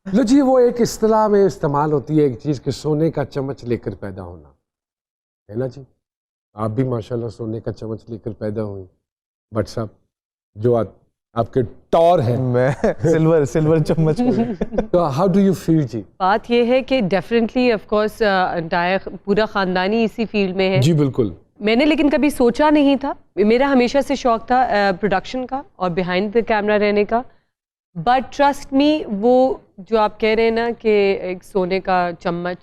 लो जी, वो एक इस्तिलाह में इस्तेमाल होती है एक चीज़ कि सोने का चम्मच लेकर पैदा होना, है ना जी। आप भी माशाल्लाह सोने का चम्मच लेकर पैदा हुई, बट साहब जो आपके टॉर है मैं सिल्वर चम्मच तो हाउ डू यू फील जी? बात ये है कि डेफिनेटली ऑफ कोर्स एंटायर पूरा ख़ानदानी इसी फील्ड में है जी बिल्कुल। मैंने लेकिन कभी सोचा नहीं था, मेरा हमेशा से शौक था प्रोडक्शन का और बिहाइंड द कैमरा रहने का, बट ट्रस्ट मी वो जो आप कह रहे हैं ना कि एक सोने का चम्मच,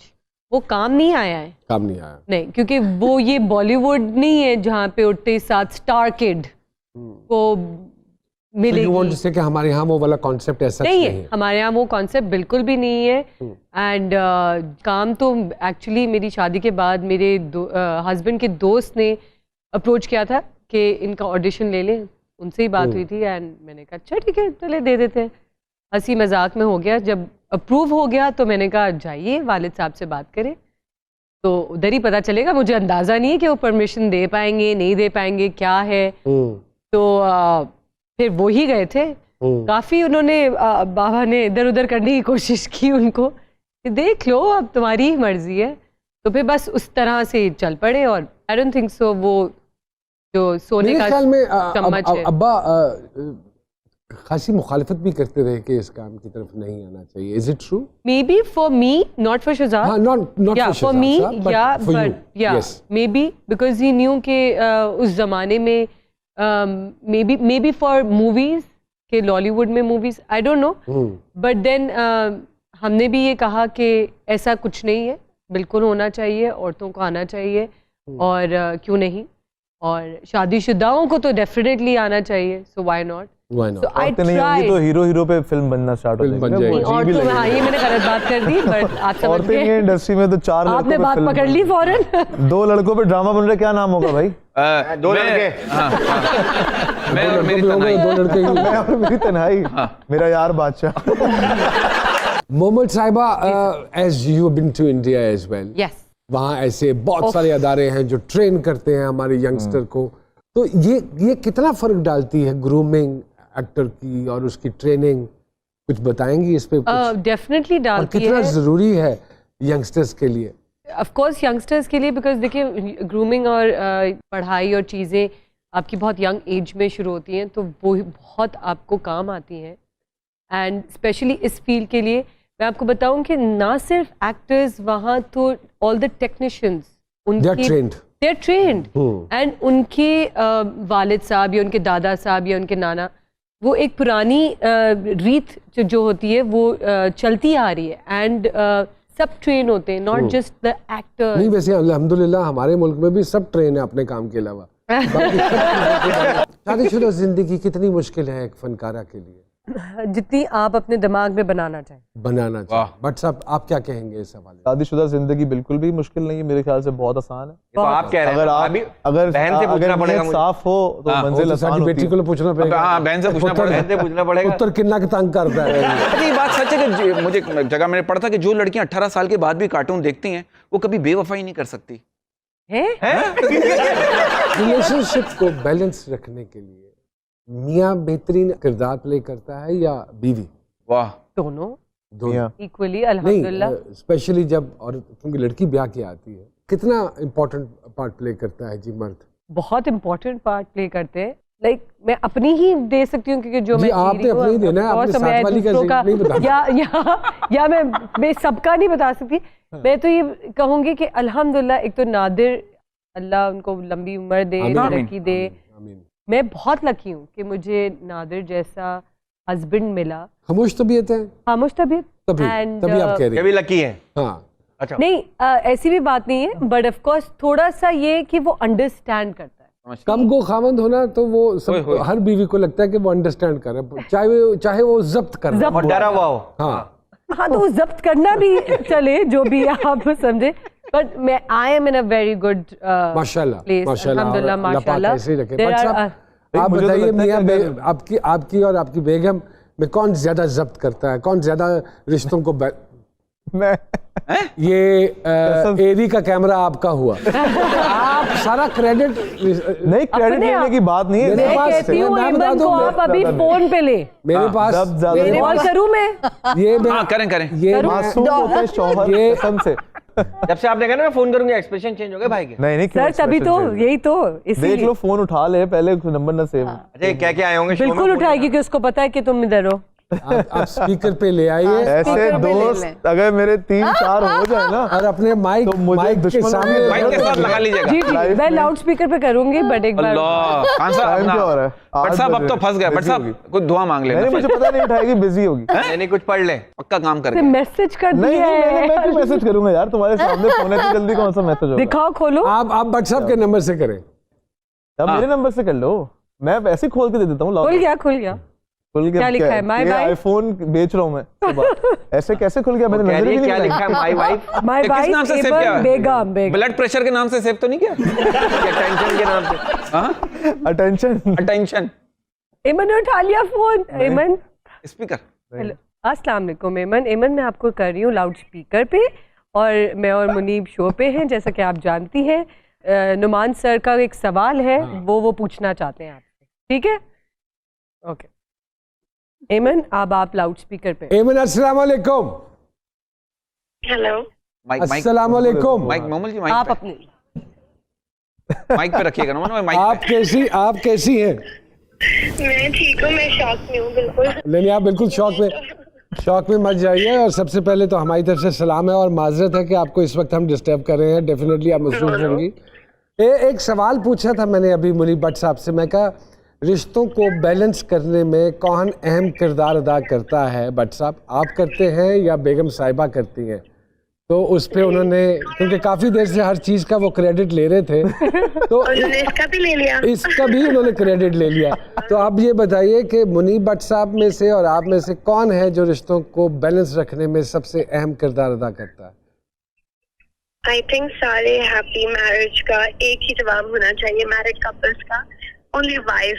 वो काम नहीं आया है। काम नहीं आया नहीं, क्योंकि वो ये बॉलीवुड नहीं है जहाँ पे उठते साथ स्टार किड को मिलेगी। So you want to say कि हमारे यहाँ वो वाला कॉन्सेप्ट ऐसा नहीं है, हमारे यहाँ वो कॉन्सेप्ट बिल्कुल भी नहीं है। एंड काम तो एक्चुअली मेरी शादी के बाद मेरे हस्बैंड के दोस्त ने अप्रोच किया था कि इनका ऑडिशन ले लें, उनसे ही बात हुई थी एंड मैंने कहा अच्छा ठीक है चले दे देते हैं। हंसी मजाक में हो गया, जब अप्रूव हो गया तो मैंने कहा जाइए वालिद साहब से बात करें, तो उधर ही पता चलेगा। मुझे अंदाज़ा नहीं है कि वो परमिशन दे पाएंगे नहीं दे पाएंगे क्या है। तो फिर वो ही गए थे, काफ़ी उन्होंने बाबा ने इधर उधर करने की कोशिश की उनको कि देख लो अब तुम्हारी ही मर्जी है, तो फिर बस उस तरह से चल पड़े। और आई डोंट थिंक सो वो जो सोने का ख्याल में चम्मच है। अब्बा खासी मुखालिफत भी करते रहे कि इस काम की तरफ नहीं आना चाहिए। Is it true? Maybe for me, not for Shahzad. हाँ, not फॉर मी, या for you. बट या Yes. Maybe because he knew के उस जमाने में मे बी फॉर मूवीज के लॉलीवुड में movies I don't know, but then हमने भी ये कहा कि ऐसा कुछ नहीं है, बिल्कुल होना चाहिए, औरतों को आना चाहिए और क्यों नहीं, और शादीशुदाओं को तो डेफिनेटली आना चाहिए, so why not. Why not? So I नहीं होंगी तो हीरो पे फिल्म बनना स्टार्ट हो बन जाएगी। जाएगी। और तो हाँ, ये मैंने गलत बात कर दी, बट आप समझ औरतें गए। की इंडस्ट्री में तो 4 लड़कों आपने पे बात फिल्म पकड़ ली फौरन। 2 लड़कों पे ड्रामा बन रहा है, क्या नाम होगा भाई? 2 लड़के। मैं और मेरी तन्हाई। 2 लड़के मैं और मेरी तन्हाई, मेरा यार बादशाह। मोहम्मद साहिबा, as you been to India as well, yes, वहाँ ऐसे बहुत सारे अदारे हैं जो ट्रेन करते हैं हमारे यंगस्टर को, तो ये कितना फर्क डालती है ग्रूमिंग एक्टर की और उसकी ट्रेनिंग, कुछ बताएंगी इस पे? डेफिनेटली और डालती कितना है जरूरी है यंगस्टर्स के लिए? ऑफ कोर्स यंगस्टर्स के लिए, बिकॉज देखिए ग्रूमिंग और पढ़ाई और चीज़ें आपकी बहुत यंग एज में शुरू होती हैं, तो वो बहुत आपको काम आती हैं। एंड स्पेशली इस फील्ड के लिए मैं आपको बताऊं कि ना सिर्फ एक्टर्स वहाँ, तो all the technicians They are trained. They are trained, and उनके वालिद साहब या उनके दादा साहब या उनके नाना, वो एक पुरानी रीत जो होती है वो चलती आ रही है, एंड सब ट्रेन होते हैं, नॉट जस्ट द एक्टर। नहीं, वैसे अल्हम्दुलिल्लाह हमारे मुल्क में भी सब ट्रेन है अपने काम के अलावा। शादीशुदा जिंदगी कितनी मुश्किल है एक फनकारा के लिए? जितनी आप अपने दिमाग में बनाना चाहें। बनाना चाहिए। बट साहब आप क्या कहेंगे इस हवाले? शादीशुदा जिंदगी बिल्कुल भी मुश्किल नहीं है, मेरे ख्याल से बहुत आसान है। तो आप कह रहे हैं अगर बहन से पूछना पड़ेगा मुझे। साफ हो तो मंजिल आसान होती है। बेटी को पूछना पड़ेगा। हाँ, बहन से पूछना पड़ेगा। उत्तर कितना के तंग करता है। अच्छा, ये बात सच है कि मुझे जगह मैंने पढ़ा था कि जो लड़कियां 18 साल के बाद भी कार्टून देखती हैं वो कभी बेवफाई नहीं कर सकती है? रिलेशनशिप को बैलेंस रखने के लिए मियाँ बेहतरीन किरदार प्ले करता है या बीवी? वाह, दोनों इक्वली अल्हम्दुलिल्लाह। नहीं, स्पेशली जब, और क्योंकि लड़की ब्याह की आती है, कितना इम्पोर्टेंट पार्ट प्ले करता है जी मर्द? बहुत इम्पोर्टेंट पार्ट प्ले करते हैं। लाइक मैं अपनी ही दे सकती हूँ क्योंकि जो मैं आपने अपनी देना है, आपने साथ वाली का नहीं बता या मैं सबका नहीं बता सकती। मैं तो ये कहूँगी कि अल्हम्दुलिल्लाह, एक तो नादिर, अल्लाह उनको लंबी उम्र दे, तरक्की दे। मैं बहुत लकी हूँ कि मुझे नादिर जैसा हस्बैंड मिला। खामोश तबीयत है, खामोश तबीयत, तभी आप कह रहे ये भी लकी है। हाँ, अच्छा, नहीं ऐसी भी बात नहीं है, बट ऑफ कोर्स थोड़ा सा ये कि वो अंडरस्टैंड करता है। कम को खामंद होना तो वो सब, हर बीवी को लगता है कि वो अंडरस्टैंड कर रहा है, चाहे वो जब्त कर रहा और डरा हुआ हो। हाँ, तो वो जब्त करना भी चले, जो भी आप समझे, बट मैं I am in a very good माशाल्लाह, माशाल्लाह, अल्हम्दुलिल्लाह, माशाल्लाह। ऐसे ही रखे। आप बताइए मियाँ, आपकी और आपकी बेगम में कौन ज्यादा जब्त करता है, कौन ज्यादा रिश्तों को मैं ये एरी का कैमरा आपका हुआ। आप सारा क्रेडिट नहीं, क्रेडिट लेने की बात नहीं है। मेरे मैं पास कहती हूँ मैं बता ईमन दूं, को आप अभी फोन पे ले, मेरे पास जब ज्यादा मेरे कॉल पास करूँ मैं? ये मैं हाँ करें ये मैं- मासूम होते हैं शौहर ये- कसम से। जब से आपने कहा ना मैं फोन करूंगा, एक्सप्रेशन चेंज हो गए भाई के। नहीं क्यों सर तभी तो, expression चाहिए? यही तो, देख इसीलिए लो, फोन उठा ले पहले, नंबर ना सेव। अच्छा ये क्या क्या आए होंगे show में? बिल्कुल उठाएगी क्योंकि उसको पता है कि तुम इधर हो। आप स्पीकर पे ले आइए ऐसे speaker पे ले दोस्त लें। अगर मेरे 3-4 हो जाए ना, और अपने माइक तो मुझे माइक के दुश्मनों सामने की माइक के साथ लगा लीजिएगा। जी जी Live मैं में- लाउड स्पीकर पे करूंगी, बट एक बार अल्लाह खान साहब टाइम अपना- क्या हो रहा है? भट्ट 8 साहब अब तो बजे। फंस गए। भट्ट Busy साहब होगी। कुछ दुआ मांग नहीं लेना, मुझे पता नहीं उठाएगी, बिजी होगी। नहीं कुछ पढ़ ले। पक्का काम से करके। मैसेज कर नहीं दिया नहीं है। मैं क्यों मैसेज करूंगा यार, तुम्हारे सामने फोन है तो जल्दी कौन सा मैसेज होगा? दिखाओ, खोलो। आप व्हाट्सएप के नंबर से करें। अब मेरे नंबर से कर लो, मैं वैसे खोल के दे देता हूँ। खुल गया, खुल गया। खुल गया। क्या लिखा है? My wife? आईफोन बेच रहा हूँ मैं सुबह। ऐसे कैसे खुल गया? मैंने कह नजर रही भी है, क्या नहीं लिखा है? My wife. माय किस नाम से सेव किया? बेगम बेगम। ब्लड प्रेशर के नाम से सेव तो नहीं किया? टेंशन के नाम से। हाँ अटेंशन। अटेंशन एमन ने उठा लिया फोन। एमन, स्पीकर। हेलो, अस्सलाम वालेकुम एमन। एमन मैं आपको कर रही हूँ लाउड स्पीकर पे, और मैं और मुनीब शो पे हैं, जैसा कि आप जानती हैं। नुमान सर का एक सवाल है, वो पूछना चाहते हैं आपसे, ठीक है? ओके एमन, अब आप लाउड स्पीकर पे। एमन अस्सलाम वालेकुम। हेलो। माइक माइक अस्सलाम वालेकुम। माइक मोमल जी माइक आप पे अपने माइक पे रखिएगा ना माइक आप कैसी हैं? मैं ठीक हूँ, मैं शॉक में हूँ बिल्कुल। नहीं आप बिल्कुल शौक में मत जाइए। और सबसे पहले तो हमारी तरफ से सलाम है और माजरत है कि आपको इस वक्त हम डिस्टर्ब कर रहे हैं। डेफिनेटली आप महसूस होंगी। एक सवाल पूछा था मैंने अभी मुनीब भट्ट साहब से। मैं कहा रिश्तों को बैलेंस करने में कौन अहम किरदार अदा करता है? भट्ट साहब आप करते हैं या बेगम साहिबा करती हैं? तो उस पे उन्होंने, क्योंकि काफ़ी देर से हर चीज़ का वो क्रेडिट ले रहे थे, तो उन्होंने इसका भी ले लिया। इसका भी उन्होंने क्रेडिट ले लिया। तो आप ये बताइए कि मुनीब भट्ट साहब में से और आप में से कौन है जो रिश्तों को बैलेंस रखने में सबसे अहम किरदार अदा करता है? आई थिंक सारे हैप्पी मैरिज का एक ही जवाब होना चाहिए, मैरिड कपल्स का, only wife.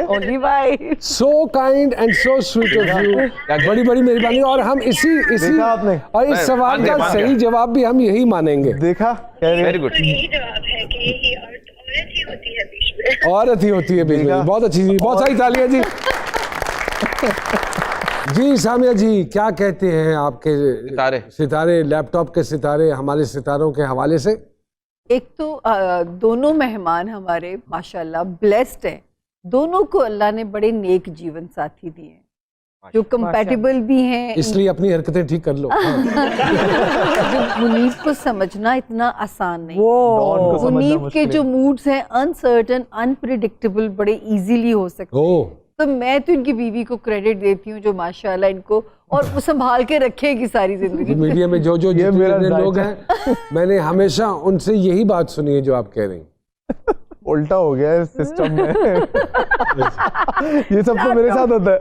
Only wife. So kind and so sweet of you, बड़ी बड़ी मेहरबानी। और हम इसी देखा आपने? और इस सवाल का मान गया। सही जवाब भी हम यही मानेंगे। देखा कह रही है? Very good. यही जवाब है कि यही औरत ही होती है बीच में। औरत ही होती है बीच में। देखा? बहुत अच्छी जी, बहुत सारी तालियां जी। जी सामिया जी, क्या कहते हैं आपके सितारे, लैपटॉप के सितारे हमारे सितारों के हवाले से? एक तो दोनों मेहमान हमारे माशाल्लाह ब्लेस्ड हैं। दोनों को अल्लाह ने बड़े नेक जीवन साथी दिए हैं, जो कंपैटिबल भी हैं। इसलिए अपनी हरकतें ठीक कर लो। जो मुनीब को समझना इतना आसान नहीं। डॉन को समझना मुनीब के मुश्किल जो मूड्स हैं अनसर्टन, अनप्रिडिक्टेबल, बड़े इजीली हो सकते हैं। ओ तो मैं तो इनकी बीवी को क्रेडिट देती हूँ जो माशाल्लाह इनको और वो संभाल के रखेगी सारी जिंदगी। मीडिया में जो ये मेरा जितने लोग जायजा। हैं, मैंने हमेशा उनसे यही बात सुनी है जो आप कह रही हैं। उल्टा हो गया है सिस्टम में। ये सब तो मेरे साथ होता है।